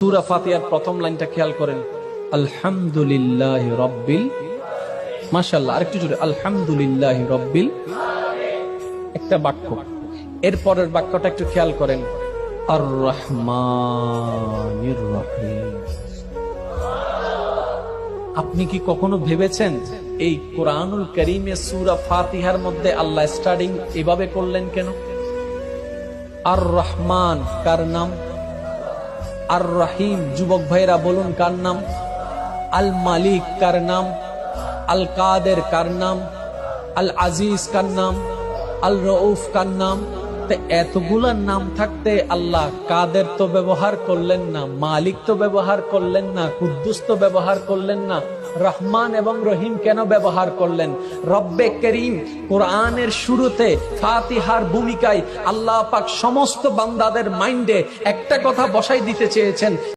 সূরা ফাতিহার প্রথম লাইনটা খেয়াল করেন, আলহামদুলিল্লাহি রাব্বিল, মাশাআল্লাহ, আরেকটু জোরে, আলহামদুলিল্লাহি রাব্বিল, একটা বাক্য। এরপরের বাক্যটা একটু খেয়াল করেন, আর রহমানির রহিম। আপনি কি কখনো ভেবেছেন এই কোরআনুল কারীমে সূরা ফাতিহার মধ্যে আল্লাহ স্টার্টিং এভাবে করলেন কেন? আর রহমান কার নাম? আর রহিম যুবক ভাইরা বলুন কার নাম? আল মালিক কার নাম? আল কাদের কার নাম? আল আজিজ কার নাম? আল রউফ কার নাম? এতগুলা নাম থাকতে আল্লাহ কাদের তো ব্যবহার করলেন না, মালিক তো ব্যবহার করলেন না, কুদ্দুস তো ব্যবহার করলেন না, রহমান এবং রহিম কেন ব্যবহার করলেন? রব্বে করিম কোরআনের শুরুতে ফাতিহার ভূমিকায় আল্লাহ পাক সমস্ত বান্দাদের মাইন্ডে একটা কথা বসাই দিতে চেয়েছেন,